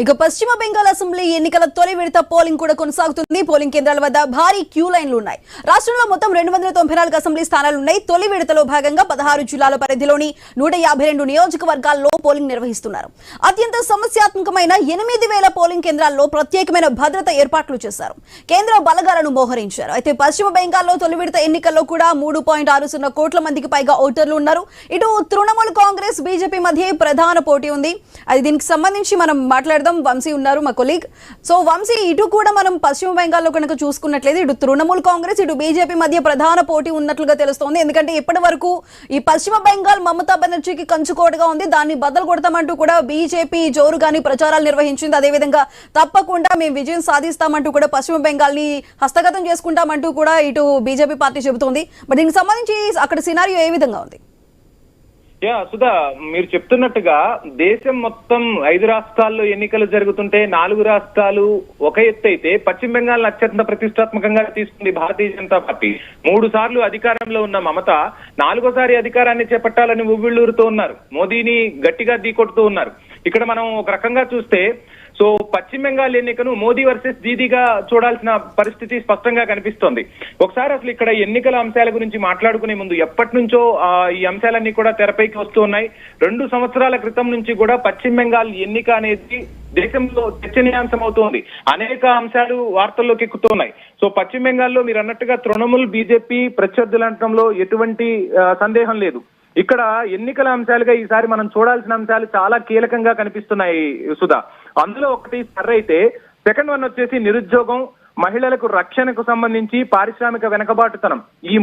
ఇక పశ్చిమ బెంగాల్ అసెంబ్లీ ఎన్నికల తొలి విడత పోలింగ్ కూడా కొనసాగుతుంది. పోలింగ్ కేంద్రాల వద్ద భారీ క్యూ లైన్లు ఉన్నాయి. రాష్ట్రంలో మొత్తం 294 అసెంబ్లీ స్థానాలు ఉన్నాయి. తొలి విడతలో భాగంగా 16 జిల్లాల పరిధిలోని 152 నియోజకవర్గాల్లో పోలింగ్ నిర్వహిస్తున్నారు. అత్యంత సమస్యాత్మకమైన 8000 పోలింగ్ కేంద్రాల్లో ప్రత్యేకమైన భద్రత ఏర్పాట్లు చేశారు. కేంద్ర బలగాలను మోహరించారు. అయితే పశ్చిమ బెంగాల్లో తొలి విడత ఎన్నికల్లో కూడా 3.60 కోట్ల మందికి పైగా ఓటర్లు ఉన్నారు. ఇటు తృణమూల్ కాంగ్రెస్ బీజేపీ మధ్య ప్రధాన పోటీ ఉంది. అది దీనికి సంబంధించి మనం మాట్లాడదాం. వంశీ ఉన్నారు మా కొలీగ్. సో వంశీ, ఇటు కూడా మనం పశ్చిమ బెంగాల్లో కనుక చూసుకున్నట్లయితే ఇటు తృణమూల్ కాంగ్రెస్ ఇటు బీజేపీ మధ్య ప్రధాన పోటీ ఉన్నట్లుగా తెలుస్తోంది. ఎందుకంటే ఇప్పటి వరకు ఈ పశ్చిమ బెంగాల్ మమతా బెనర్జీకి కంచుకోటగా ఉంది. దాన్ని బద్దలు కొడతామంటూ కూడా బీజేపీ జోరుగాని ప్రచారాలు నిర్వహించింది. అదేవిధంగా తప్పకుండా మేము విజయం సాధిస్తామంటూ కూడా పశ్చిమ బెంగాల్ ని హస్తగతం చేసుకుంటామంటూ కూడా ఇటు బీజేపీ పార్టీ చెబుతోంది. మరి దీనికి సంబంధించి అక్కడ సినారియో ఏ విధంగా ఉంది? సుధా, మీరు చెప్తున్నట్టుగా దేశం మొత్తం 5 రాష్ట్రాల్లో ఎన్నికలు జరుగుతుంటే 4 రాష్ట్రాలు ఒక ఎత్తు అయితే పశ్చిమ బెంగాల్ అత్యంత ప్రతిష్టాత్మకంగా తీసుకుంది భారతీయ జనతా పార్టీ. 3 సార్లు అధికారంలో ఉన్న మమత 4వ సారి అధికారాన్ని చేపట్టాలని ఉవ్విళ్ళూరుతూ ఉన్నారు. మోదీని గట్టిగా ఢీకొడుతూ ఉన్నారు. ఇక్కడ మనం ఒక రకంగా చూస్తే సో పశ్చిమ బెంగాల్ ఎన్నికను మోదీ వర్సెస్ దీదీగా చూడాల్సిన పరిస్థితి స్పష్టంగా కనిపిస్తోంది. ఒకసారి అసలు ఇక్కడ ఎన్నికల అంశాల గురించి మాట్లాడుకునే ముందు ఎప్పటి నుంచో ఈ అంశాలన్నీ కూడా తెరపైకి వస్తూ ఉన్నాయి. 2 సంవత్సరాల క్రితం నుంచి కూడా పశ్చిమ బెంగాల్ ఎన్నిక అనేది దేశంలో చర్చనీయాంశం అవుతోంది. అనేక అంశాలు వార్తల్లోకి ఎక్కుతున్నాయి. సో పశ్చిమ బెంగాల్లో మీరు అన్నట్టుగా తృణమూల్ బీజేపీ ప్రత్యర్థులు అనడంలో ఎటువంటి సందేహం లేదు. ఇక్కడ ఎన్నికల అంశాలుగా ఈసారి మనం చూడాల్సిన అంశాలు చాలా కీలకంగా కనిపిస్తున్నాయి సుధా. అందులో ఒకటి అయితే సెకండ్ వన్ వచ్చేసి నిరుద్యోగం, మహిళలకు రక్షణకు సంబంధించి పారిశ్రామిక వెనకబాటుతనం. ఈ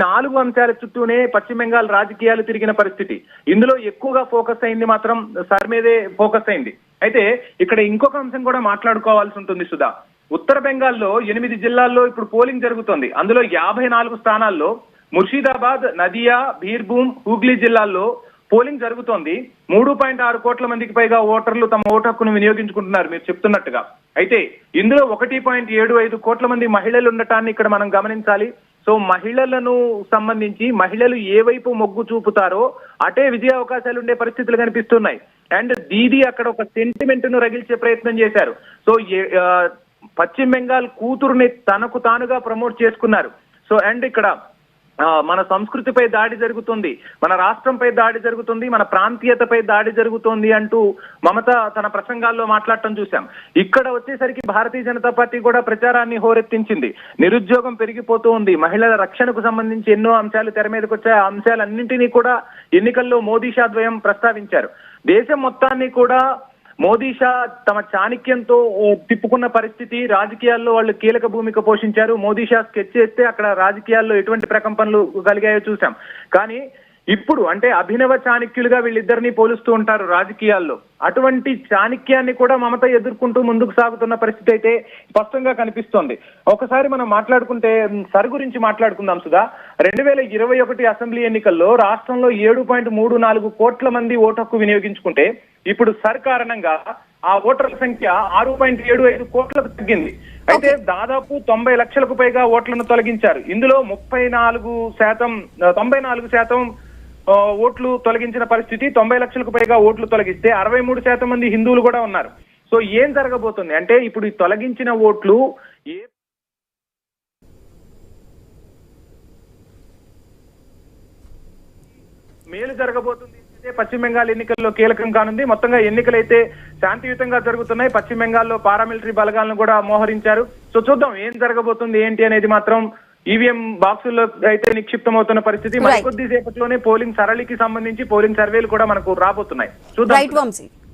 4 అంశాల చుట్టూనే పశ్చిమ బెంగాల్ రాజకీయాలు తిరిగిన పరిస్థితి. ఇందులో ఎక్కువగా ఫోకస్ అయింది మాత్రం సర్ మీదే ఫోకస్ అయింది. అయితే ఇక్కడ ఇంకొక అంశం కూడా మాట్లాడుకోవాల్సి ఉంటుంది సుధా. ఉత్తర బెంగాల్లో 8 జిల్లాల్లో ఇప్పుడు పోలింగ్ జరుగుతోంది. అందులో 54 స్థానాల్లో ముర్షిదాబాద్, నదియా, బీర్భూమ్, హూగ్లీ జిల్లాల్లో పోలింగ్ జరుగుతోంది. 3.6 కోట్ల మందికి పైగా ఓటర్లు తమ ఓటు హక్కును వినియోగించుకుంటున్నారు మీరు చెప్తున్నట్టుగా. అయితే ఇందులో 1.75 కోట్ల మంది మహిళలు ఉండటాన్ని ఇక్కడ మనం గమనించాలి. సో మహిళలను సంబంధించి మహిళలు ఏ వైపు మొగ్గు చూపుతారో అటే విజయ అవకాశాలు ఉండే పరిస్థితులు కనిపిస్తున్నాయి. అండ్ దీదీ అక్కడ ఒక సెంటిమెంట్ ను రగిల్చే ప్రయత్నం చేశారు. సో పశ్చిమ బెంగాల్ కూతురుని తనకు తానుగా ప్రమోట్ చేసుకున్నారు. సో అండ్ ఇక్కడ మన సంస్కృతిపై దాడి జరుగుతుంది, మన రాష్ట్రంపై దాడి జరుగుతుంది, మన ప్రాంతీయతపై దాడి జరుగుతుంది అంటూ మమత తన ప్రసంగాల్లో మాట్లాడటం చూశాం. ఇక్కడ వచ్చేసరికి భారతీయ జనతా పార్టీ కూడా ప్రచారాన్ని హోరెత్తించింది. నిరుద్యోగం పెరిగిపోతూ ఉంది. మహిళల రక్షణకు సంబంధించి ఎన్నో అంశాలు తెర మీదకి వచ్చాయి. ఆ అంశాలన్నింటినీ కూడా ఎన్నికల్లో మోదీ షా ద్వయం ప్రస్తావించారు. దేశం మొత్తాన్ని కూడా మోదీ షా తమ చాణక్యంతో తిప్పుకున్న పరిస్థితి. రాజకీయాల్లో వాళ్ళు కీలక భూమిక పోషించారు. మోదీ షా స్కెచ్ చేస్తే అక్కడ రాజకీయాల్లో ఎటువంటి ప్రకంపనలు కలిగాయో చూసాం. కానీ ఇప్పుడు అంటే అభినవ చాణక్యులుగా వీళ్ళిద్దరినీ పోలుస్తూ ఉంటారు రాజకీయాల్లో. అటువంటి చాణక్యాన్ని కూడా మమత ఎదుర్కొంటూ ముందుకు సాగుతున్న పరిస్థితి అయితే స్పష్టంగా కనిపిస్తోంది. ఒకసారి మనం మాట్లాడుకుంటే సర్ గురించి మాట్లాడుకుందాం సుధా. 2021 అసెంబ్లీ ఎన్నికల్లో రాష్ట్రంలో 7.34 కోట్ల మంది ఓటు హక్కు వినియోగించుకుంటే ఇప్పుడు సర్ కారణంగా ఆ ఓటర్ల సంఖ్య 6.75 కోట్లకు తగ్గింది. అయితే దాదాపు 90 లక్షలకు పైగా ఓట్లను తొలగించారు. ఇందులో 94% ఓట్లు తొలగించిన పరిస్థితి. 90 లక్షలకు పైగా ఓట్లు తొలగిస్తే 63% మంది హిందువులు కూడా ఉన్నారు. సో ఏం జరగబోతుంది అంటే ఇప్పుడు ఈ తొలగించిన ఓట్లు మేలు జరగబోతుంది. పశ్చిమ బెంగాల్ ఎన్నికల్లో కీలకం కానుంది. మొత్తంగా ఎన్నికలైతే శాంతియుతంగా జరుగుతున్నాయి. పశ్చిమ బెంగాల్లో పారామిలిటరీ బలగాలను కూడా మోహరించారు. సో చూద్దాం ఏం జరగబోతుంది ఏంటి అనేది మాత్రం ఈవీఎం బాక్సుల్లో అయితే నిక్షిప్తమవుతున్న పరిస్థితి. మరికొద్ది సేపట్లోనే పోలింగ్ సరళికి సంబంధించి పోలింగ్ సర్వేలు కూడా మనకు రాబోతున్నాయి. చూద్దాం.